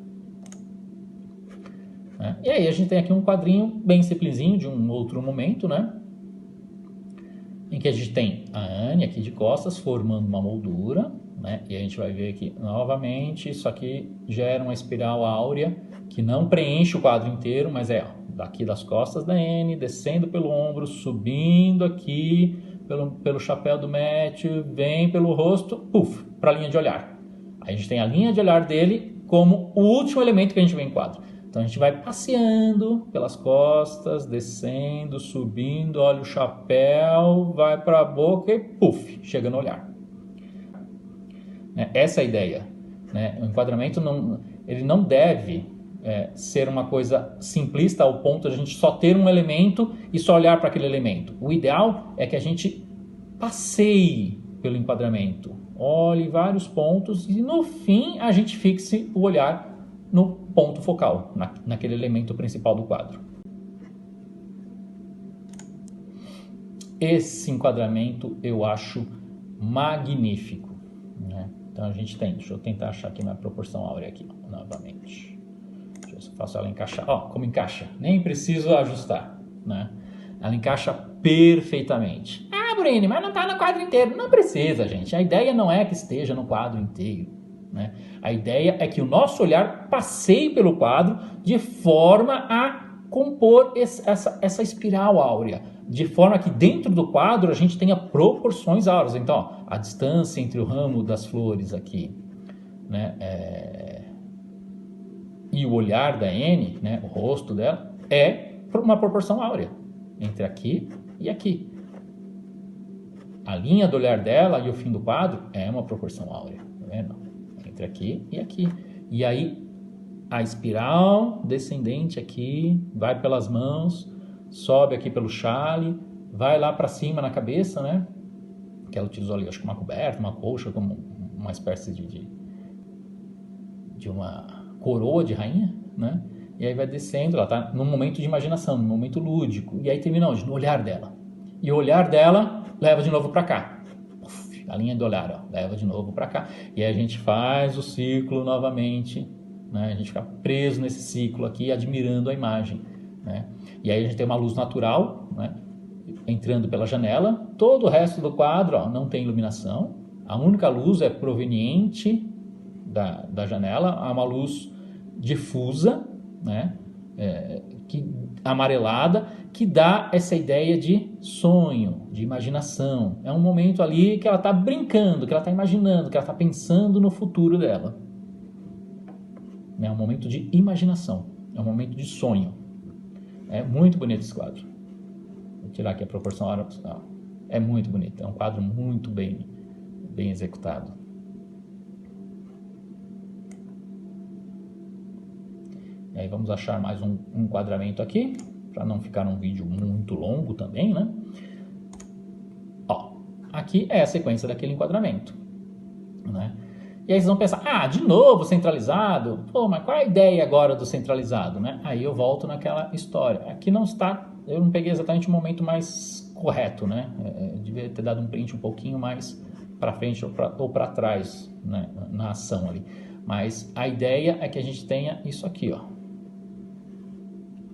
Né? E aí a gente tem aqui um quadrinho bem simplesinho de um outro momento, né? Em que a gente tem a Anne aqui de costas formando uma moldura, né? E a gente vai ver aqui novamente, isso aqui gera uma espiral áurea que não preenche o quadro inteiro, mas é daqui das costas da Anne, descendo pelo ombro, subindo aqui pelo chapéu do Matthew, vem pelo rosto, puf, para a linha de olhar. Aí a gente tem a linha de olhar dele como o último elemento que a gente vê em quadro. Então a gente vai passeando pelas costas, descendo, subindo, olha o chapéu, vai para a boca e puf, chega no olhar. Essa é a ideia. Né? O enquadramento ele não deve ser uma coisa simplista ao ponto de a gente só ter um elemento e só olhar para aquele elemento. O ideal é que a gente passeie pelo enquadramento, olhe vários pontos e no fim a gente fixe o olhar no ponto focal, naquele elemento principal do quadro. Esse enquadramento eu acho magnífico. Né? Então a gente tem, deixa eu tentar achar aqui minha proporção áurea aqui, novamente. Deixa eu ver se eu faço ela encaixar. Ó, como encaixa, nem preciso ajustar, né? Ela encaixa perfeitamente. Ah, Bruni, mas não está no quadro inteiro. Não precisa, gente. A ideia não é que esteja no quadro inteiro. Né? A ideia é que o nosso olhar passeie pelo quadro de forma a compor essa espiral áurea, de forma que dentro do quadro a gente tenha proporções áureas. Então, ó, a distância entre o ramo das flores aqui, né, e o olhar da Anne, né, o rosto dela, é uma proporção áurea entre aqui e aqui. A linha do olhar dela e o fim do quadro é uma proporção áurea, tá vendo? Entre aqui e aqui. E aí a espiral descendente aqui vai pelas mãos, sobe aqui pelo chale, vai lá para cima na cabeça, né? Que ela utilizou ali, acho que uma coberta, uma colcha, como uma espécie de uma coroa de rainha, né? E aí vai descendo, ela tá num momento de imaginação, num momento lúdico. E aí termina onde? No olhar dela. E o olhar dela leva de novo para cá. A linha do olhar, ó, leva de novo para cá. E aí a gente faz o ciclo novamente, né? A gente fica preso nesse ciclo aqui, admirando a imagem, né? E aí a gente tem uma luz natural, né, entrando pela janela. Todo o resto do quadro, ó, não tem iluminação. A única luz é proveniente da janela. Há uma luz difusa, né, amarelada, que dá essa ideia de sonho, de imaginação. É um momento ali que ela está brincando, que ela está imaginando, que ela está pensando no futuro dela. É um momento de imaginação, é um momento de sonho. É muito bonito esse quadro. Vou tirar aqui a proporção áurea. É muito bonito, é um quadro muito bem executado. E aí vamos achar mais um enquadramento aqui, para não ficar um vídeo muito longo também, né? Ó, aqui é a sequência daquele enquadramento, né? E aí vocês vão pensar, de novo centralizado? Pô, mas qual é a ideia agora do centralizado, né? Aí eu volto naquela história. Aqui não está, eu não peguei exatamente o momento mais correto, né? Eu devia ter dado um print um pouquinho mais para frente ou para trás, né, na ação ali. Mas a ideia é que a gente tenha isso aqui, ó.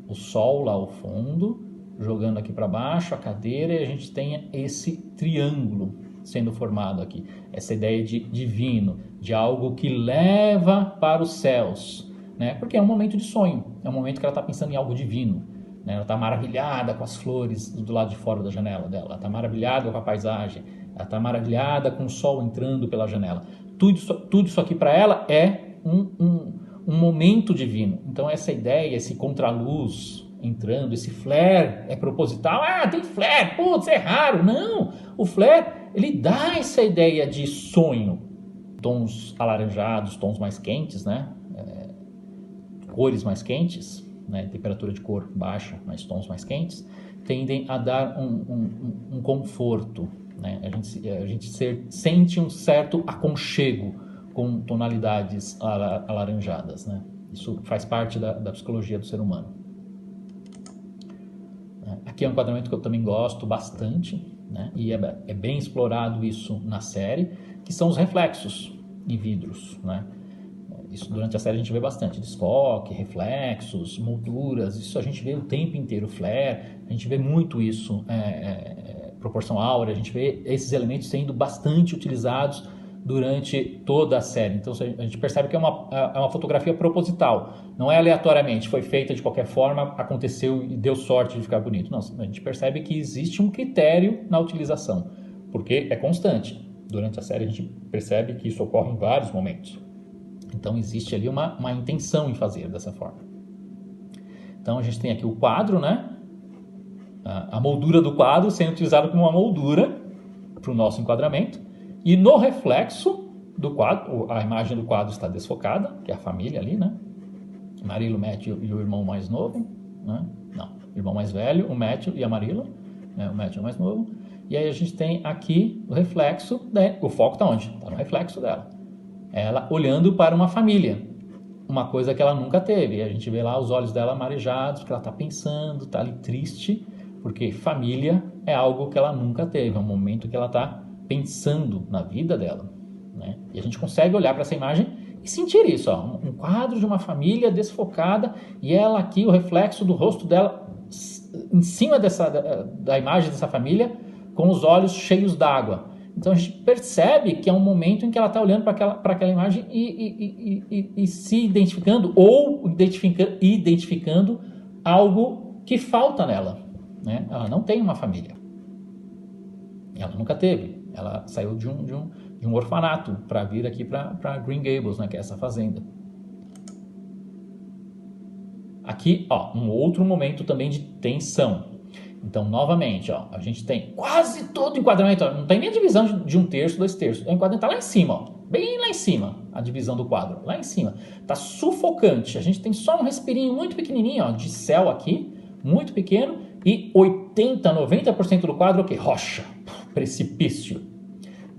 O sol lá ao fundo, jogando aqui para baixo a cadeira, e a gente tenha esse triângulo, sendo formado aqui. Essa ideia de divino, de algo que leva para os céus, né? Porque é um momento de sonho, é um momento que ela está pensando em algo divino, né? Ela está maravilhada com as flores do lado de fora da janela dela, ela está maravilhada com a paisagem, ela está maravilhada com o sol entrando pela janela. Tudo isso aqui para ela é um momento divino. Então essa ideia, esse contraluz entrando, esse flare é proposital. Ah, tem flare, putz, é raro. Não, o flare, ele dá essa ideia de sonho. Tons alaranjados, tons mais quentes, né? Cores mais quentes, né? Temperatura de cor baixa, mas tons mais quentes, tendem a dar um conforto, né? A gente sente um certo aconchego com tonalidades alaranjadas, né? Isso faz parte da psicologia do ser humano. Aqui é um enquadramento que eu também gosto bastante, né? E é bem explorado isso na série, que são os reflexos em vidros, né? Isso durante a série a gente vê bastante, desfoque, reflexos, molduras, isso a gente vê o tempo inteiro, flare, a gente vê muito isso, proporção áurea, a gente vê esses elementos sendo bastante utilizados durante toda a série. Então a gente percebe que é uma fotografia proposital, não é aleatoriamente, foi feita de qualquer forma, aconteceu e deu sorte de ficar bonito. Não, a gente percebe que existe um critério na utilização, porque é constante. Durante a série a gente percebe que isso ocorre em vários momentos. Então existe ali uma intenção em fazer dessa forma. Então a gente tem aqui o quadro, né? A moldura do quadro sendo utilizada como uma moldura para o nosso enquadramento. E no reflexo do quadro, a imagem do quadro está desfocada, que é a família ali, né? Marilo, Matthew e o irmão mais novo, né? Não, o irmão mais velho, o Matthew e a Marilo, né? O Matthew é o mais novo. E aí a gente tem aqui o reflexo, né? O foco está onde? Está no reflexo dela. Ela olhando para uma família, uma coisa que ela nunca teve. E a gente vê lá os olhos dela marejados, porque ela está pensando, está ali triste, porque família é algo que ela nunca teve, é um momento que ela está pensando na vida dela, né? E a gente consegue olhar para essa imagem e sentir isso, ó, um quadro de uma família desfocada e ela aqui, o reflexo do rosto dela em cima da imagem dessa família, com os olhos cheios d'água. Então a gente percebe que é um momento em que ela está olhando para aquela imagem e se identificando ou identificando algo que falta nela, né? Ela não tem uma família, ela nunca teve, ela saiu de um orfanato para vir aqui para Green Gables, né, que é essa fazenda. Aqui, ó, um outro momento também de tensão. Então, novamente, ó, a gente tem quase todo o enquadramento, ó, não tem nem a divisão de 1/3, 2/3. O enquadramento está lá em cima, ó, bem lá em cima, a divisão do quadro, lá em cima. Está sufocante, a gente tem só um respirinho muito pequenininho, ó, de céu aqui, muito pequeno, e 80%, 90% do quadro, ok, rocha, precipício.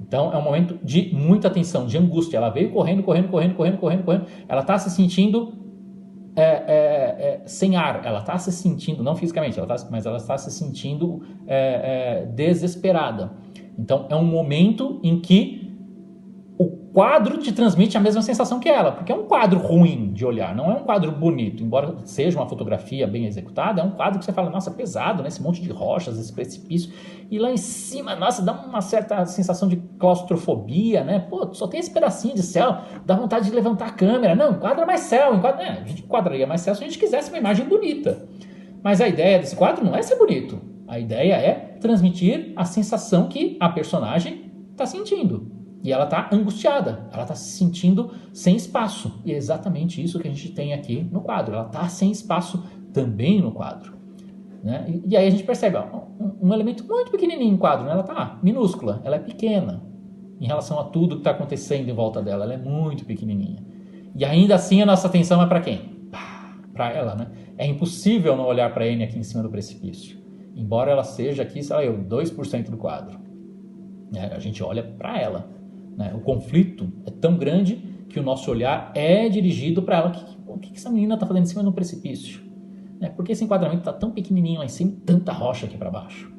Então, é um momento de muita tensão, de angústia. Ela veio correndo, ela está se sentindo sem ar, ela está se sentindo, não fisicamente, mas ela está se sentindo desesperada. Então é um momento em que o quadro te transmite a mesma sensação que ela, porque é um quadro ruim de olhar, não é um quadro bonito, embora seja uma fotografia bem executada, é um quadro que você fala, nossa, pesado, né? Esse monte de rochas, esse precipício, e lá em cima, nossa, dá uma certa sensação de claustrofobia, né? Pô, só tem esse pedacinho de céu, dá vontade de levantar a câmera, não, enquadra mais céu, a gente enquadraria mais céu se a gente quisesse uma imagem bonita, mas a ideia desse quadro não é ser bonito, a ideia é transmitir a sensação que a personagem está sentindo. E ela está angustiada, ela está se sentindo sem espaço. E é exatamente isso que a gente tem aqui no quadro. Ela está sem espaço também no quadro, né? E aí a gente percebe, ó, um elemento muito pequenininho no quadro, né? Ela está minúscula, ela é pequena em relação a tudo que está acontecendo em volta dela. Ela é muito pequenininha. E ainda assim a nossa atenção é para quem? Para ela, né? É impossível não olhar para Anne aqui em cima do precipício. Embora ela seja aqui, sei lá, 2% do quadro. A gente olha para ela. Né? O conflito é tão grande que o nosso olhar é dirigido para ela. O que essa menina está fazendo em cima do precipício? Né? Por que esse enquadramento está tão pequenininho lá em cima e tanta rocha aqui para baixo?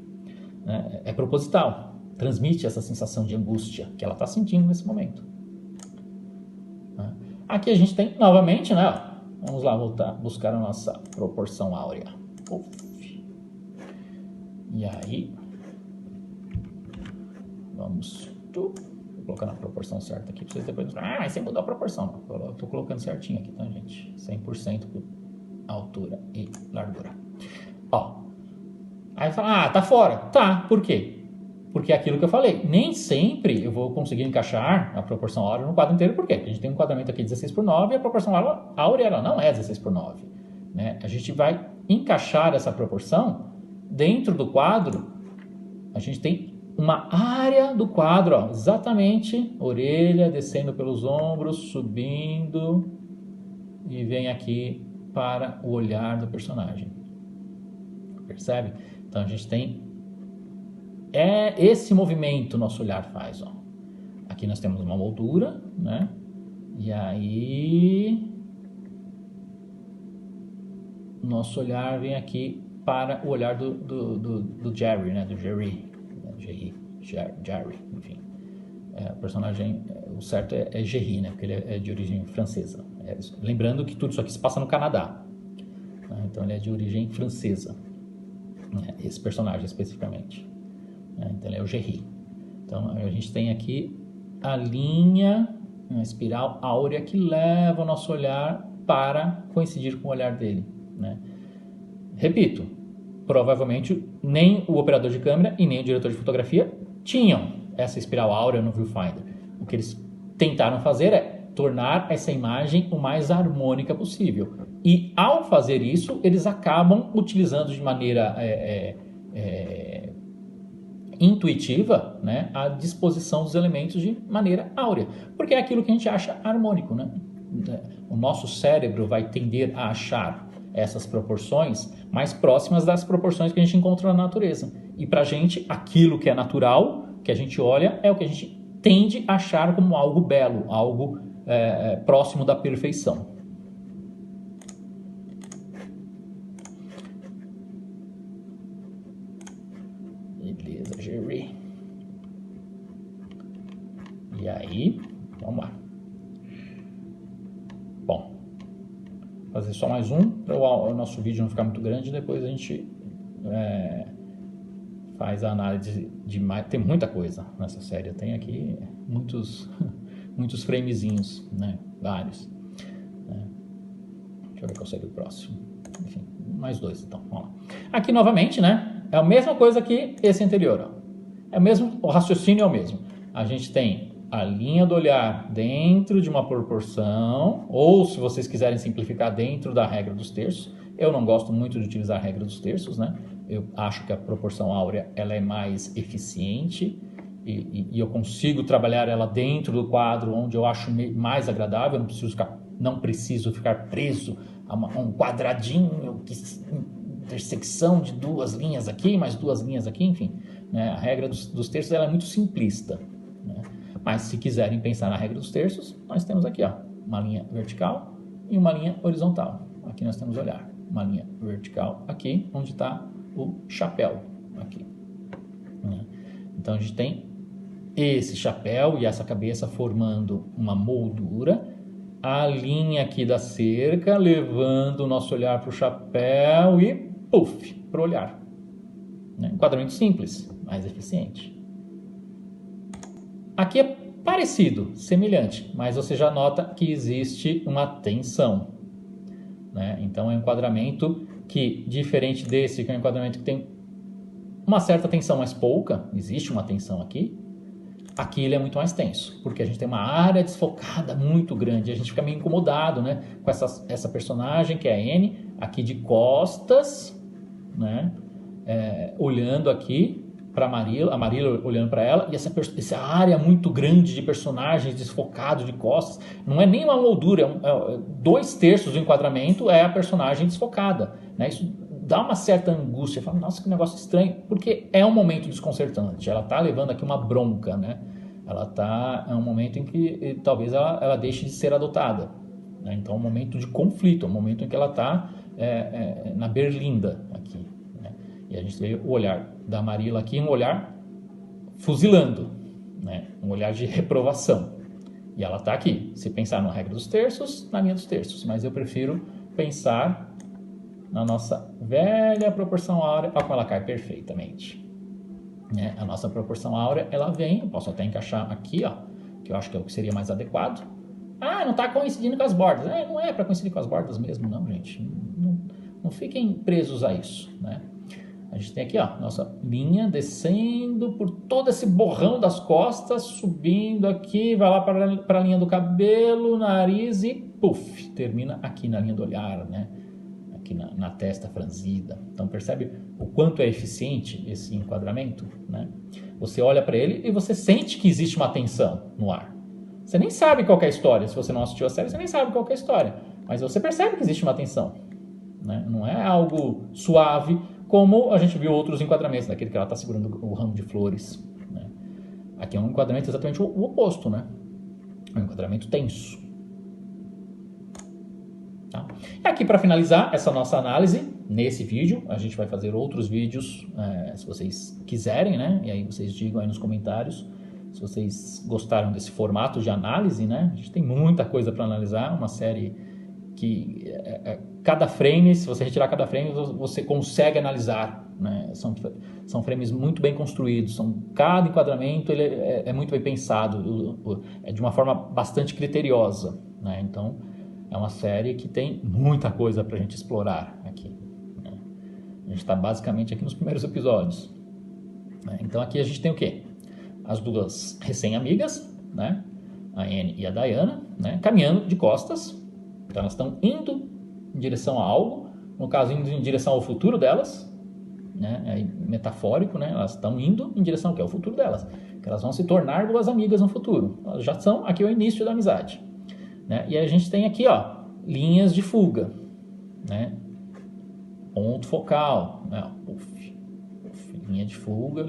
Né? É proposital. Transmite essa sensação de angústia que ela está sentindo nesse momento. Né? Aqui a gente tem, novamente, né? Vamos lá buscar a nossa proporção áurea. Uf. E aí... Vamos vou colocar na proporção certa aqui para vocês depois. Ah, você mudou a proporção. Eu estou colocando certinho aqui, tá, gente? 100% altura e largura. Ó. Aí fala, tá fora. Tá, por quê? Porque é aquilo que eu falei. Nem sempre eu vou conseguir encaixar a proporção áurea no quadro inteiro. Por quê? Porque a gente tem um enquadramento aqui 16:9 e a proporção áurea ela não é 16:9. Né? A gente vai encaixar essa proporção dentro do quadro. A gente tem uma área do quadro, ó, exatamente, orelha descendo pelos ombros, subindo e vem aqui para o olhar do personagem. Percebe? Então a gente tem esse movimento nosso olhar faz, ó. Aqui nós temos uma moldura, né? E aí nosso olhar vem aqui para o olhar do Jerry, né? Do Jerry, enfim. O personagem, o certo é Jerry, né? Porque ele é de origem francesa. Lembrando que tudo isso aqui se passa no Canadá. Né? Então ele é de origem francesa. Né? Esse personagem especificamente. Então ele é o Jerry. Então a gente tem aqui a linha, uma espiral áurea que leva o nosso olhar para coincidir com o olhar dele. Né? Repito, provavelmente nem o operador de câmera e nem o diretor de fotografia tinham essa espiral áurea no viewfinder. O que eles tentaram fazer é tornar essa imagem o mais harmônica possível. E ao fazer isso, eles acabam utilizando de maneira intuitiva, né, a disposição dos elementos de maneira áurea. Porque é aquilo que a gente acha harmônico. Né? O nosso cérebro vai tender a achar essas proporções mais próximas das proporções que a gente encontra na natureza. E para a gente, aquilo que é natural, que a gente olha, é o que a gente tende a achar como algo belo, algo próximo da perfeição. Beleza, Jerry. E aí, vamos lá. Bom, fazer só mais um para o nosso vídeo não ficar muito grande. Depois a gente faz a análise de mais. Tem muita coisa nessa série. Eu tenho aqui muitos framezinhos, né? Vários. Deixa eu ver qual seria o próximo. Enfim, mais dois então. Vamos lá. Aqui novamente, né? É a mesma coisa que esse anterior. Ó. É o mesmo, o raciocínio é o mesmo. A gente tem a linha do olhar dentro de uma proporção, ou se vocês quiserem simplificar, dentro da regra dos terços. Eu não gosto muito de utilizar a regra dos terços, né? Eu acho que a proporção áurea ela é mais eficiente e eu consigo trabalhar ela dentro do quadro onde eu acho mais agradável. Eu não preciso ficar preso a um quadradinho, intersecção de duas linhas aqui, mais duas linhas aqui, enfim. Né? A regra dos terços ela é muito simplista. Né? Mas se quiserem pensar na regra dos terços, nós temos aqui ó, uma linha vertical e uma linha horizontal. Aqui nós temos olhar. Uma linha vertical aqui, onde está o chapéu. Aqui. Né? Então a gente tem esse chapéu e essa cabeça formando uma moldura. A linha aqui da cerca levando o nosso olhar para o chapéu e puff, para o olhar. Né? Enquadramento simples, mais eficiente. Aqui é parecido, semelhante, mas você já nota que existe uma tensão. Né? Então é um enquadramento que, diferente desse, que é um enquadramento que tem uma certa tensão, mas pouca, existe uma tensão aqui. Aqui ele é muito mais tenso, porque a gente tem uma área desfocada muito grande, a gente fica meio incomodado, né, com essa personagem que é a Anne, aqui de costas, né, olhando aqui para a Marilla olhando para ela, e essa área muito grande de personagens desfocados de costas, não é nem uma moldura, 2/3 do enquadramento é a personagem desfocada, né, isso dá uma certa angústia, fala, nossa, que negócio estranho, porque é um momento desconcertante, ela está levando aqui uma bronca, né? É um momento em que talvez ela deixe de ser adotada, né? Então é um momento de conflito, é um momento em que ela está na berlinda aqui, né? E a gente vê o olhar da Marilla aqui, um olhar fuzilando, né? Um olhar de reprovação, e ela está aqui, se pensar na regra dos terços, na linha dos terços, mas eu prefiro pensar na nossa velha proporção áurea, olha como ela cai perfeitamente. né? A nossa proporção áurea, ela vem, eu posso até encaixar aqui, ó, que eu acho que é o que seria mais adequado. Ah, não está coincidindo com as bordas. Não é para coincidir com as bordas mesmo, não, gente. Não fiquem presos a isso, né? A gente tem aqui, ó, nossa linha descendo por todo esse borrão das costas, subindo aqui, vai lá para a linha do cabelo, nariz e puff, termina aqui na linha do olhar, né? Aqui na testa franzida. Então percebe o quanto é eficiente esse enquadramento, né? Você olha para ele e você sente que existe uma tensão no ar. Você nem sabe qual é a história. Se você não assistiu a série, você nem sabe qual é a história. Mas você percebe que existe uma tensão, né? Não é algo suave, como a gente viu outros enquadramentos, daquele que ela está segurando o ramo de flores, né? Aqui é um enquadramento exatamente o oposto, né? É um enquadramento tenso. Tá? E aqui, para finalizar essa nossa análise, nesse vídeo, a gente vai fazer outros vídeos, se vocês quiserem, né? E aí vocês digam aí nos comentários se vocês gostaram desse formato de análise, né? A gente tem muita coisa para analisar, uma série que cada frame, se você retirar cada frame, você consegue analisar, né? São frames muito bem construídos, cada enquadramento ele é muito bem pensado, é de uma forma bastante criteriosa, né? Então, é uma série que tem muita coisa para a gente explorar aqui, né? A gente está basicamente aqui nos primeiros episódios, né? Então, aqui a gente tem o quê? As duas recém-amigas, né? A Anne e a Diana, né? Caminhando de costas. Então elas estão indo em direção a algo, no caso indo em direção ao futuro delas, né? É metafórico, né? Elas estão indo em direção ao que é o futuro delas, que elas vão se tornar duas amigas no futuro. Elas já são aqui o início da amizade, né? E aí a gente tem aqui, ó, linhas de fuga, né? Ponto focal, né? Uf, linha de fuga,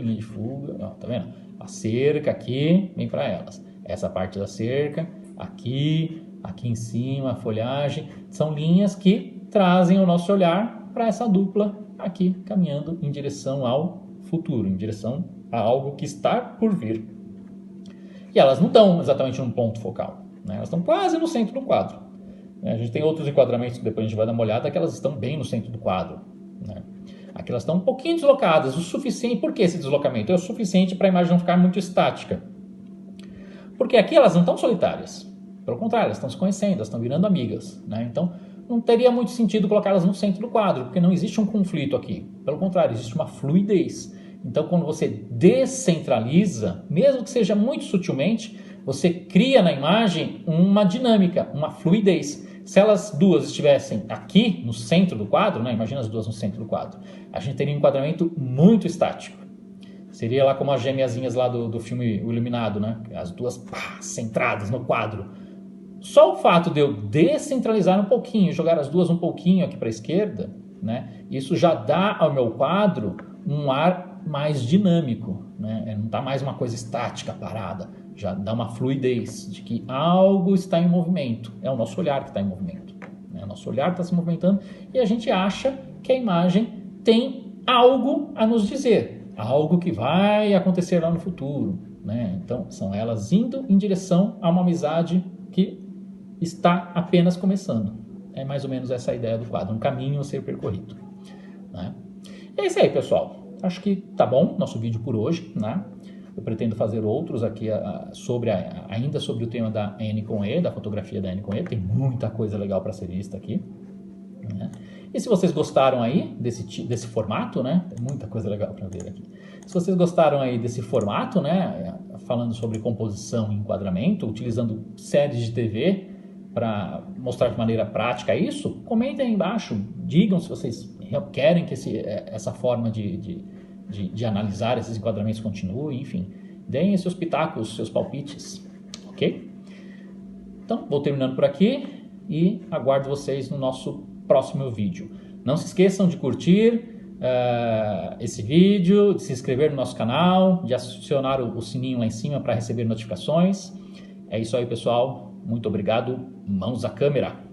ó, tá vendo? A cerca aqui vem para elas. Essa parte da cerca aqui em cima, a folhagem, são linhas que trazem o nosso olhar para essa dupla aqui, caminhando em direção ao futuro, em direção a algo que está por vir. E elas não estão exatamente num ponto focal, né? Elas estão quase no centro do quadro. A gente tem outros enquadramentos que depois a gente vai dar uma olhada, que elas estão bem no centro do quadro, né? Aqui elas estão um pouquinho deslocadas, o suficiente. Por que esse deslocamento? É o suficiente para a imagem não ficar muito estática. Porque aqui elas não estão solitárias. Pelo contrário, elas estão se conhecendo, elas estão virando amigas, né? Então, não teria muito sentido colocá-las no centro do quadro, porque não existe um conflito aqui. Pelo contrário, existe uma fluidez. Então, quando você descentraliza, mesmo que seja muito sutilmente, você cria na imagem uma dinâmica, uma fluidez. Se elas duas estivessem aqui no centro do quadro, né? Imagina as duas no centro do quadro, a gente teria um enquadramento muito estático. Seria lá como as gêmeazinhas lá do filme O Iluminado, né? As duas centradas no quadro. Só o fato de eu descentralizar um pouquinho, jogar as duas um pouquinho aqui para a esquerda, né? Isso já dá ao meu quadro um ar mais dinâmico, né? Não está mais uma coisa estática, parada. Já dá uma fluidez de que algo está em movimento. É o nosso olhar que está em movimento, né? O nosso olhar está se movimentando e a gente acha que a imagem tem algo a nos dizer, algo que vai acontecer lá no futuro, né? Então, são elas indo em direção a uma amizade que está apenas começando. É mais ou menos essa a ideia do quadro, um caminho a ser percorrido, né? E é isso aí, pessoal. Acho que tá bom nosso vídeo por hoje, né? Eu pretendo fazer outros aqui ainda sobre o tema da Anne com E, da fotografia da Anne com E. Tem muita coisa legal para ser vista aqui, né? E se vocês gostaram aí desse formato, né? Tem muita coisa legal para ver aqui. Se vocês gostaram aí desse formato, né? Falando sobre composição e enquadramento, utilizando séries de TV para mostrar de maneira prática isso, comentem aí embaixo, digam se vocês querem que essa forma de analisar esses enquadramentos continue, enfim, deem seus pitacos, seus palpites, ok? Então, vou terminando por aqui e aguardo vocês no nosso próximo vídeo. Não se esqueçam de curtir esse vídeo, de se inscrever no nosso canal, de acionar o sininho lá em cima para receber notificações. É isso aí, pessoal. Muito obrigado. Mãos à câmera.